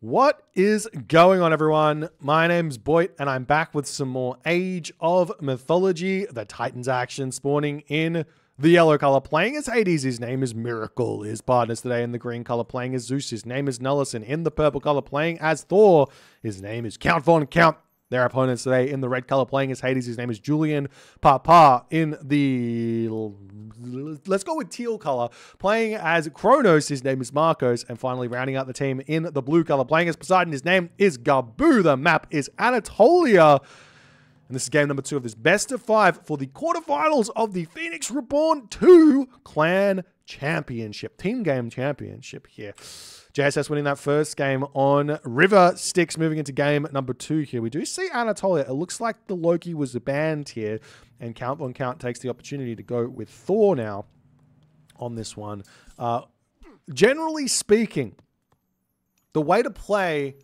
What is going on, everyone? My name's Boit, and I'm back with some more Age of Mythology. The Titans action spawning in the yellow color, playing as Hades. His name is Miracle. His partners today in the green color, playing as Zeus. His name is Nullus. And in the purple color, playing as Thor. His name is Count Von Count. Their opponents today in the red color, playing as Hades. His name is Julian Papa. In the, let's go with teal color, playing as Kronos. His name is Marcos. And finally, rounding out the team in the blue color, playing as Poseidon. His name is Gabu. The map is Anatolia. And this is game number 2 of this best of 5 for the quarterfinals of the Phoenix Reborn 2 Clan Championship. Team game championship here. JSS winning that first game on River Styx, moving into game number 2 here. We do see Anatolia. It looks like the Loki was banned here, and Count Von Count takes the opportunity to go with Thor now on this one. Generally speaking, the way to play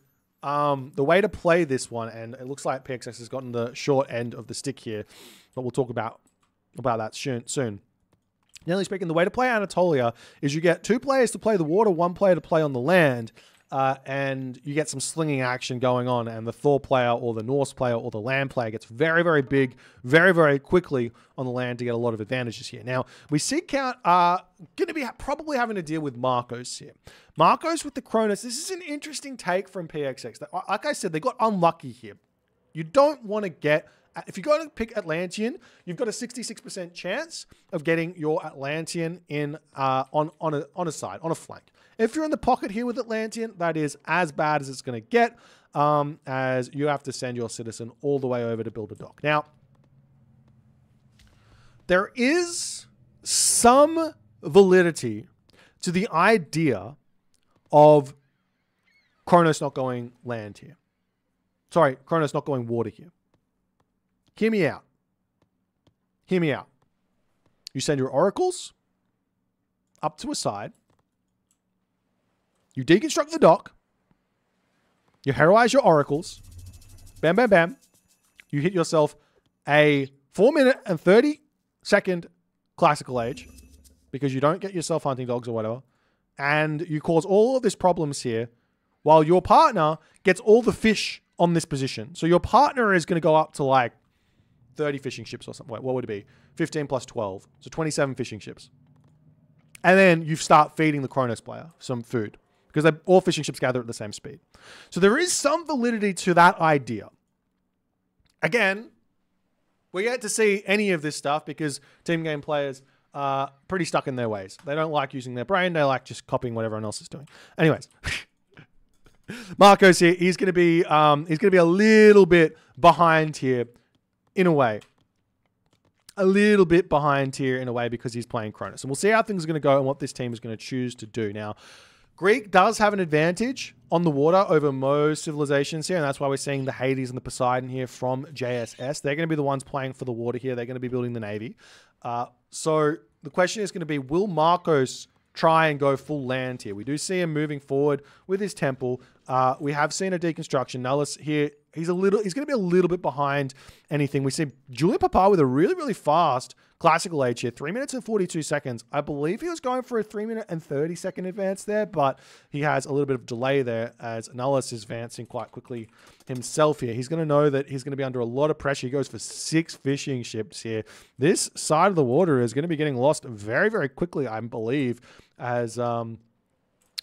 this one, and it looks like PXS has gotten the short end of the stick here, but we'll talk about that soon. Generally speaking, the way to play Anatolia is you get 2 players to play the water, 1 player to play on the land, and you get some slinging action going on, and the Thor player or the Norse player or the land player gets very, very big, very, very quickly on the land to get a lot of advantages here. Now, we see Count going to be probably having to deal with Marcos here. Marcos with the Kronos. This is an interesting take from PXX. Like I said, they got unlucky here. You don't want to get... If you go to pick Atlantean, you've got a 66% chance of getting your Atlantean in on a side, on a flank. If you're in the pocket here with Atlantean, that is as bad as it's going to get, as you have to send your citizen all the way over to build a dock. Now, there is some validity to the idea of Kronos not going land here. Sorry, Kronos not going water here. Hear me out. Hear me out. You send your oracles up to a side. You deconstruct the dock. You heroize your oracles. Bam, bam, bam. You hit yourself a 4-minute and 30-second classical age because you don't get yourself hunting dogs or whatever. And you cause all of these problems here while your partner gets all the fish on this position. So your partner is going to go up to like 30 fishing ships or something. Wait, what would it be? 15 plus 12. So 27 fishing ships. And then you start feeding the Kronos player some food because all fishing ships gather at the same speed. So there is some validity to that idea. Again, we get to see any of this stuff because team game players are pretty stuck in their ways. They don't like using their brain. They like just copying what everyone else is doing. Anyways, Marcos here, he's going to be a little bit behind here. In a way, a little bit behind here in a way because he's playing Kronos. And we'll see how things are going to go and what this team is going to choose to do. Now, Greek does have an advantage on the water over most civilizations here, and that's why we're seeing the Hades and the Poseidon here from JSS. They're going to be the ones playing for the water here. They're going to be building the navy. So the question is going to be, will Marcos try and go full land here? We do see him moving forward with his temple. We have seen a deconstruction. Nullus here, he's going to be a little bit behind anything. We see Julian Papa with a really, really fast classical age here, 3 minutes and 42 seconds. I believe he was going for a 3-minute and 30-second advance there, but he has a little bit of delay there as Nullus is advancing quite quickly himself here. He's going to know that he's going to be under a lot of pressure. He goes for 6 fishing ships here. This side of the water is going to be getting lost very, very quickly, I believe, as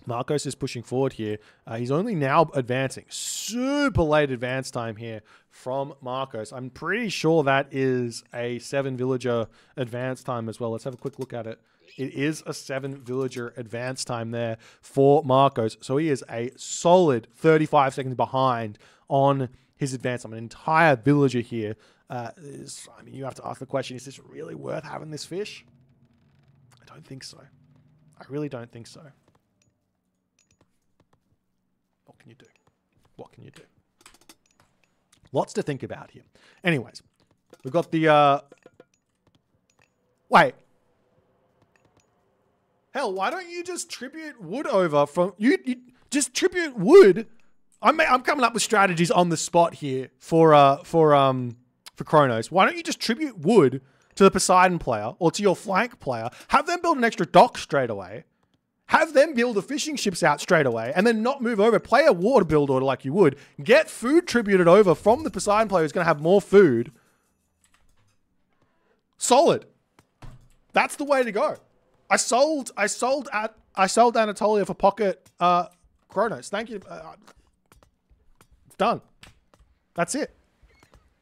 Marcos is pushing forward here. He's only now advancing. Super late advance time here from Marcos. I'm pretty sure that is a 7 villager advance time as well. Let's have a quick look at it. It is a 7 villager advance time there for Marcos. So he is a solid 35 seconds behind on his advance time. An entire villager here. I mean, you have to ask the question, is this really worth having this fish? I don't think so. I really don't think so. What can you do? What can you do? Lots to think about here. Anyways, we've got the... Wait. Hell, why don't you just tribute wood over from... You just tribute wood. I'm coming up with strategies on the spot here for Kronos. Why don't you just tribute wood to the Poseidon player or to your flank player? Have them build an extra dock straight away. have them build the fishing ships out straight away, and then not move over. Play a water build order like you would. Get food tributed over from the Poseidon player who's going to have more food. Solid. That's the way to go. I sold Anatolia for pocket Kronos. Thank you. It's done. That's it.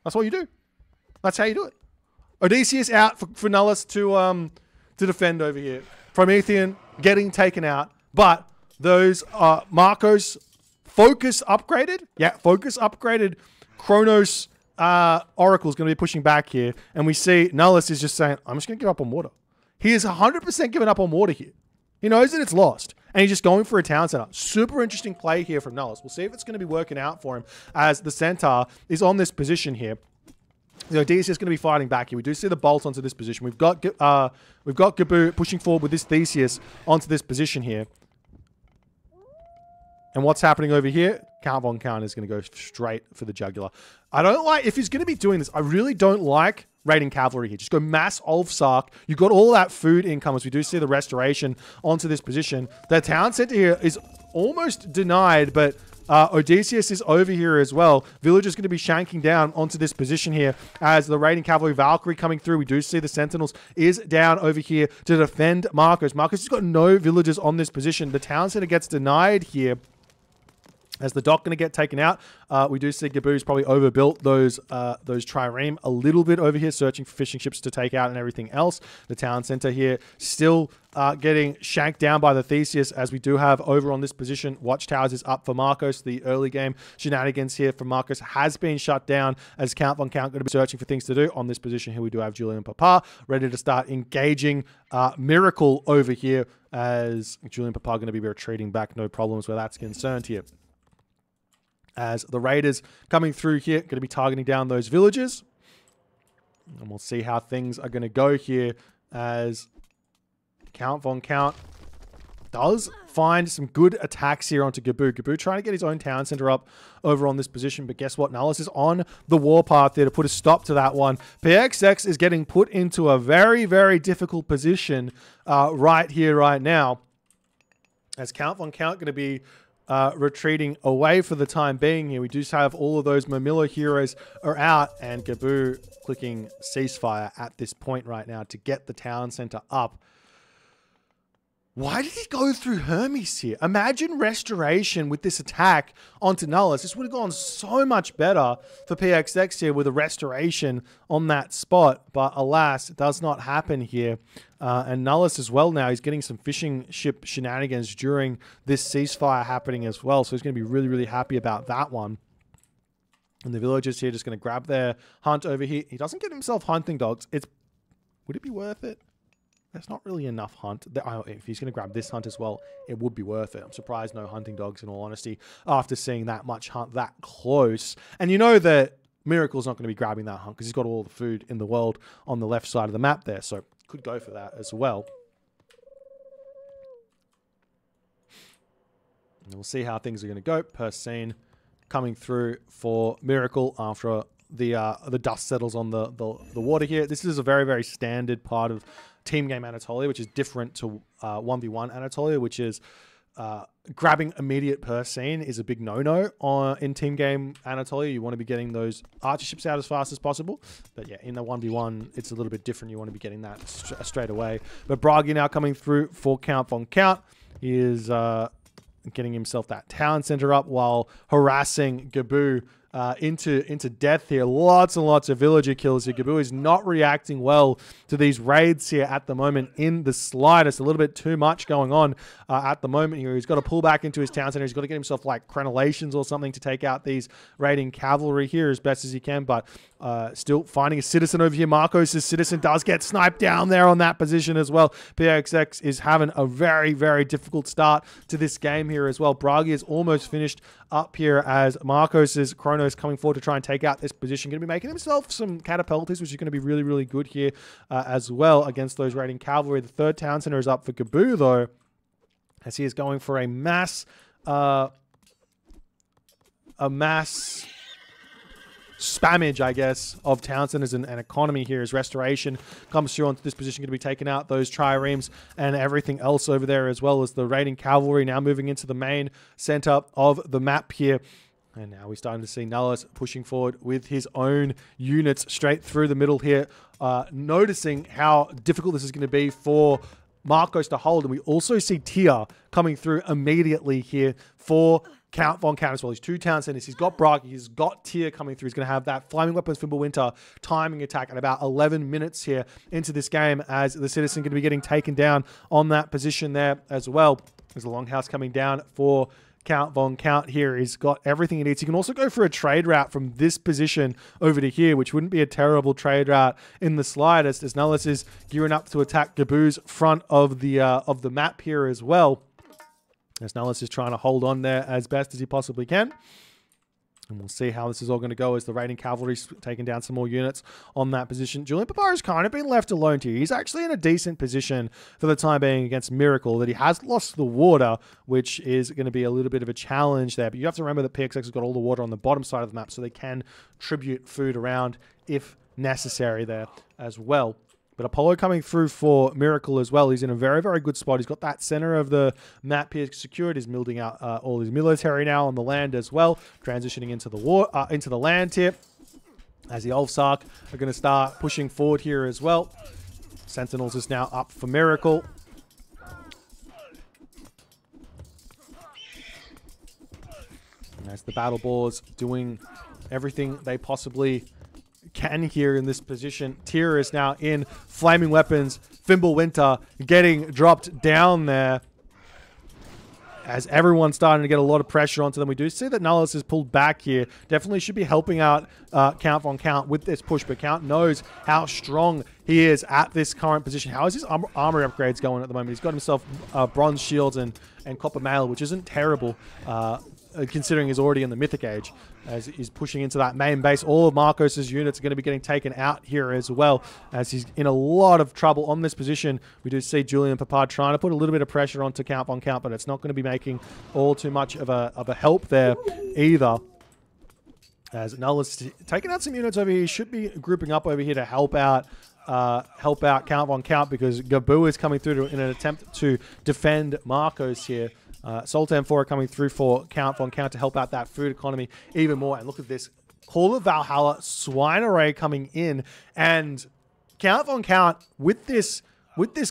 That's what you do. That's how you do it. Odysseus out for Nullus to defend over here. Promethean getting taken out, but those Marcos focus upgraded. Yeah, focus upgraded. Kronos Oracle is going to be pushing back here, and we see Nullus is just saying, "I'm just going to give up on water." He is 100% given up on water here. He knows that it's lost, and he's just going for a town center. Super interesting play here from Nullus. We'll see if it's going to be working out for him as the Centaur is on this position here. The Odysseus is going to be fighting back here. We do see the bolt onto this position. We've got Gabu pushing forward with this Theseus onto this position here. And what's happening over here? Count Von Count is going to go straight for the jugular. I don't like, if he's going to be doing this, I really don't like raiding cavalry here. Just go mass Ulfsark. You've got all that food income as we do see the restoration onto this position. The town center here is almost denied, but Odysseus is over here as well. Villagers going to be shanking down onto this position here as the raiding cavalry Valkyrie coming through. We do see the Sentinels is down over here to defend Marcos. Marcos has got no villagers on this position. The town center gets denied here as the dock going to get taken out. We do see Gabu's probably overbuilt those trireme a little bit over here, searching for fishing ships to take out and everything else. The town center here still getting shanked down by the Theseus, as we do have over on this position. Watchtowers is up for Marcos. The early game shenanigans here for Marcos has been shut down as Count Von Count going to be searching for things to do. On this position here, we do have Julian Papa ready to start engaging Miracle over here, as Julian Papa going to be retreating back, no problems where that's concerned here. As the Raiders coming through here, going to be targeting down those villages. And we'll see how things are going to go here as Count Von Count does find some good attacks here onto Gabu. Gabu trying to get his own town center up over on this position, but guess what? Nullus is on the warpath there to put a stop to that one. PXX is getting put into a very, very difficult position right here, right now, as Count Von Count going to be retreating away for the time being here. We do have all of those Mamilla heroes are out, and Gabu clicking ceasefire at this point right now to get the town center up. Why did he go through Hermes here? Imagine restoration with this attack onto Nullus. This would have gone so much better for PXX here with a restoration on that spot. But alas, it does not happen here. And Nullus as well now, he's getting some fishing ship shenanigans during this ceasefire happening as well. So he's going to be really, really happy about that one. And the villagers here just going to grab their hunt over here. He doesn't get himself hunting dogs. Would it be worth it? There's not really enough hunt. If he's going to grab this hunt as well, it would be worth it. I'm surprised no hunting dogs, in all honesty, after seeing that much hunt that close. And you know that Miracle's not going to be grabbing that hunt because he's got all the food in the world on the left side of the map there. So could go for that as well. And we'll see how things are going to go per scene coming through for Miracle after the dust settles on the water here. This is a very, very standard part of team game Anatolia, which is different to 1v1 Anatolia, which is grabbing immediate per scene is a big no-no in team game Anatolia. You want to be getting those archer ships out as fast as possible. But yeah, in the 1v1, it's a little bit different. You want to be getting that straight away. But Bragi now coming through for Count Von Count. He is getting himself that town center up while harassing Gabu into death here. Lots and lots of villager kills here. Gabu is not reacting well to these raids here at the moment in the slightest. A little bit too much going on at the moment here. He's got to pull back into his town center. He's got to get himself like crenellations or something to take out these raiding cavalry here as best as he can, but still finding a citizen over here. Marcos' citizen does get sniped down there on that position as well. PXX is having a very, very difficult start to this game here as well. Bragi is almost finished up here as Marcos' Kronos coming forward to try and take out this position. Going to be making himself some catapulters, which is going to be really, really good here as well against those raiding cavalry. The third town center is up for Gabu, though, as he is going for a mass spammage, I guess, of town centers and economy here as Restoration comes through onto this position, going to be taking out those triremes and everything else over there, as well as the raiding cavalry now moving into the main center of the map here. And now we're starting to see Nullus pushing forward with his own units straight through the middle here, noticing how difficult this is going to be for Marcos to hold. And we also see Tyr coming through immediately here for Count Von Count as well. He's 2 town centers. He's got Brock. He's got Tyr coming through. He's going to have that Flaming Weapons Fimbulwinter timing attack at about 11 minutes here into this game, as the Citizen going to be getting taken down on that position there as well. There's a Longhouse coming down for Count Von Count here. He's got everything he needs. He can also go for a trade route from this position over to here, which wouldn't be a terrible trade route in the slightest, as Nullus is gearing up to attack Gabu's front of the map here as well. As Nullus is trying to hold on there as best as he possibly can. And we'll see how this is all going to go as the raiding cavalry's taking down some more units on that position. Julian Papar has kind of been left alone here. He's actually in a decent position for the time being against Miracle, that he has lost the water, which is going to be a little bit of a challenge there. But you have to remember that PXX has got all the water on the bottom side of the map, so they can tribute food around if necessary there as well. But Apollo coming through for Miracle as well. He's in a very, very good spot. He's got that center of the map here secured. He's building out all his military now on the land as well, transitioning into the land here, as the Ulfsark are going to start pushing forward here as well. Sentinels is now up for Miracle. And as the Battle Boars doing everything they possibly can here in this position. Tyr is now in Flaming Weapons Fimbulwinter, getting dropped down there as everyone's starting to get a lot of pressure onto them. We do see that Nullus is pulled back here. Definitely should be helping out Count Von Count with this push, but Count knows how strong he is at this current position. How is his armor upgrades going at the moment? He's got himself bronze shields and copper mail, which isn't terrible considering he's already in the Mythic Age, as he's pushing into that main base. All of Marcos's units are going to be getting taken out here as well, as he's in a lot of trouble on this position. We do see Julian Papard trying to put a little bit of pressure onto Count Von Count, but it's not going to be making all too much of a help there either. As Nullus taking out some units over here, he should be grouping up over here to help out Count Von Count, because Gabu is coming through in an attempt to defend Marcos here. Sultan 4 coming through for Count Von Count to help out that food economy even more. And look at this. Call of Valhalla, Swine Array coming in. And Count Von Count, with this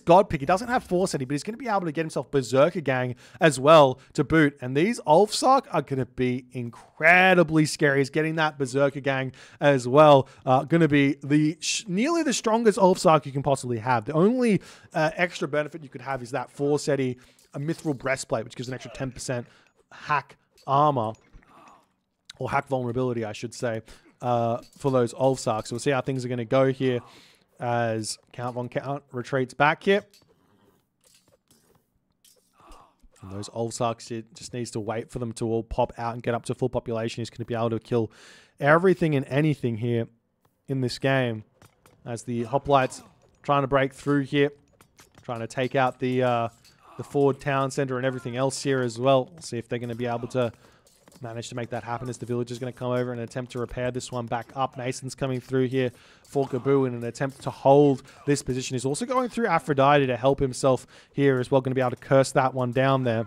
God pick, he doesn't have Force City, but he's going to be able to get himself Berserker Gang as well to boot. And these Ulfsark are going to be incredibly scary. He's getting that Berserker Gang as well. Going to be nearly the strongest Ulfsark you can possibly have. The only extra benefit you could have is that Force City, a Mithril Breastplate, which gives an extra 10% hack armor, or hack vulnerability, I should say, for those Ulfsarks. So we'll see how things are going to go here as Count Von Count retreats back here. And those Ulfsarks, just needs to wait for them to all pop out and get up to full population. He's going to be able to kill everything and anything here in this game, as the Hoplites trying to break through here, trying to take out the Ford Town Center and everything else here as well. We'll see if they're going to be able to manage to make that happen, as the village is going to come over and attempt to repair this one back up. Mason's coming through here for Gabu in an attempt to hold this position. He's also going through Aphrodite to help himself here as well. Going to be able to curse that one down there.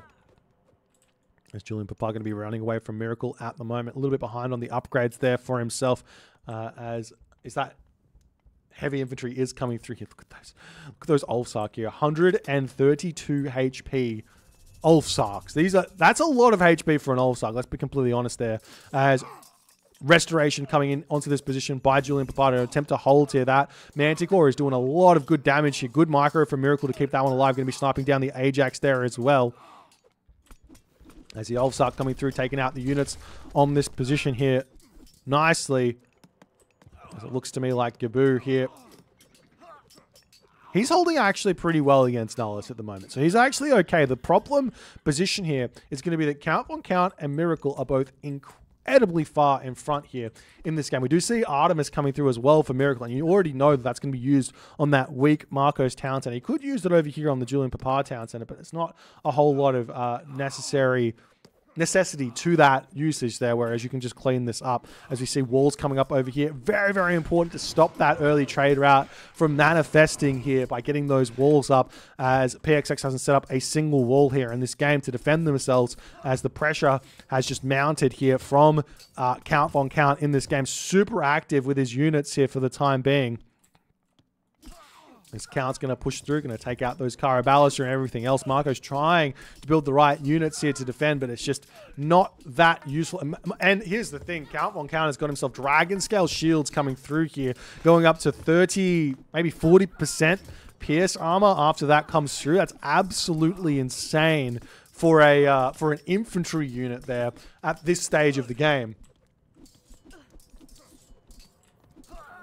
As Julian Papar going to be running away from Miracle at the moment. A little bit behind on the upgrades there for himself. Is that heavy infantry is coming through here. Look at those Ulfsark here. 132 HP Ulfsarks. That's a lot of HP for an Ulfsark. Let's be completely honest there. As Restoration coming in onto this position by Julian Papar to attempt to hold here. That Manticore is doing a lot of good damage here. Good micro for Miracle to keep that one alive. Going to be sniping down the Ajax there as well. As the Ulfsark coming through, taking out the units on this position here nicely. As it looks to me like Gabu here, he's holding actually pretty well against Nullus at the moment. So he's actually okay. The problem position here is going to be that Count Von Count and Miracle are both incredibly far in front here in this game. We do see Artemis coming through as well for Miracle, and you already know that that's going to be used on that weak Marcos Town Center. He could use it over here on the Julian Papar Town Center, but it's not a whole lot of necessary necessity to that usage there, whereas you can just clean this up. As we see walls coming up over here, very, very important to stop that early trade route from manifesting here by getting those walls up, as PXX hasn't set up a single wall here in this game to defend themselves, as the pressure has just mounted here from Count Von Count in this game. Super active with his units here for the time being. This Count's going to push through, going to take out those Caraballister and everything else. Marco's trying to build the right units here to defend, but it's just not that useful. And here's the thing. Count Von Count has got himself Dragon Scale shields coming through here, going up to 30, maybe 40% pierce armor after that comes through. That's absolutely insane for an infantry unit there at this stage of the game.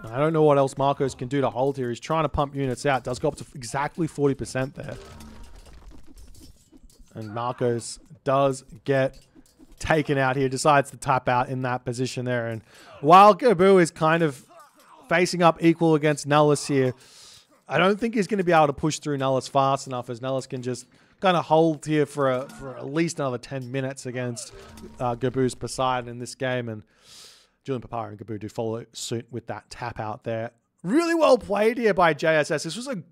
I don't know what else Marcos can do to hold here. He's trying to pump units out. Does go up to exactly 40% there. And Marcos does get taken out here. Decides to tap out in that position there. And while Gabu is kind of facing up equal against Nullus here, I don't think he's going to be able to push through Nullus fast enough, as Nullus can just kind of hold here for at least another 10 minutes against Gabu's Poseidon in this game. And Julian Papara and Gabu do follow suit with that tap out there. Really well played here by JSS. This was a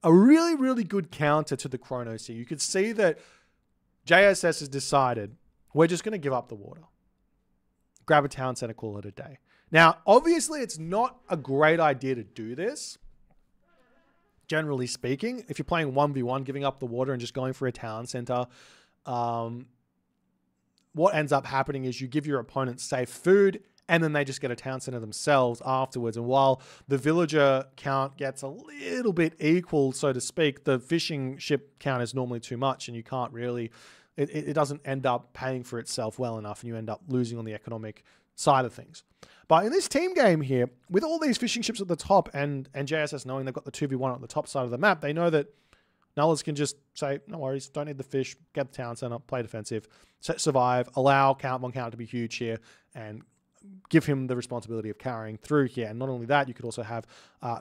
really, really good counter to the Chronos here. You could see that JSS has decided, we're just going to give up the water. Grab a town center, call it a day. Now, obviously, it's not a great idea to do this. Generally speaking, if you're playing 1v1, giving up the water and just going for a town center, what ends up happening is you give your opponent safe food, and then they just get a town center themselves afterwards. And while the villager count gets a little bit equal, so to speak, the fishing ship count is normally too much, and you can't really, it doesn't end up paying for itself well enough, and you end up losing on the economic side of things. But in this team game here, with all these fishing ships at the top, and JSS knowing they've got the 2v1 on the top side of the map, they know that Nullus can just say, no worries, don't need the fish, get the town center, play defensive, survive, allow Count Von Count to be huge here, and give him the responsibility of carrying through here. And not only that, you could also have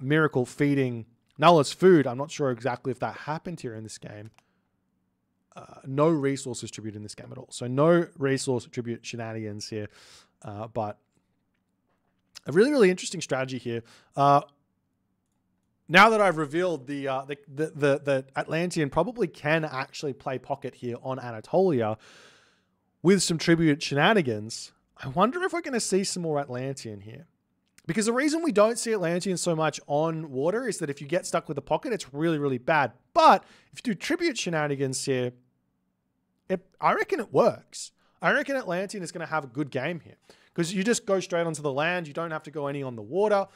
Miracle feeding Nullus food. I'm not sure exactly if that happened here in this game. No resources tribute in this game at all. So no resource tribute shenanigans here, but a really, really interesting strategy here. Now that I've revealed the Atlantean probably can actually play pocket here on Anatolia with some tribute shenanigans, I wonder if we're going to see some more Atlantean here. Because the reason we don't see Atlantean so much on water is that if you get stuck with a pocket, it's really, really bad. But if you do tribute shenanigans here, I reckon it works. I reckon Atlantean is going to have a good game here. Because you just go straight onto the land. You don't have to go any on the water.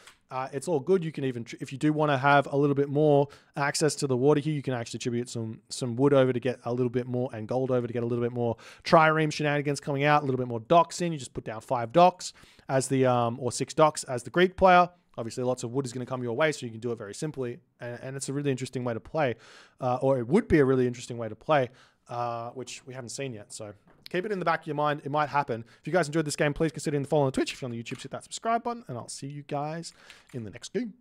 It's all good. You can even, if you do want to have a little bit more access to the water here, you can actually tribute some wood over to get a little bit more, and gold over to get a little bit more trireme shenanigans coming out, a little bit more docks in. You just put down 5 docks as the, or 6 docks as the Greek player. Obviously, lots of wood is going to come your way, so you can do it very simply. And it's a really interesting way to play, or it would be a really interesting way to play, which we haven't seen yet. So keep it in the back of your mind. It might happen. If you guys enjoyed this game, please consider following the Twitch. If you're on the YouTube, hit that subscribe button, and I'll see you guys in the next game.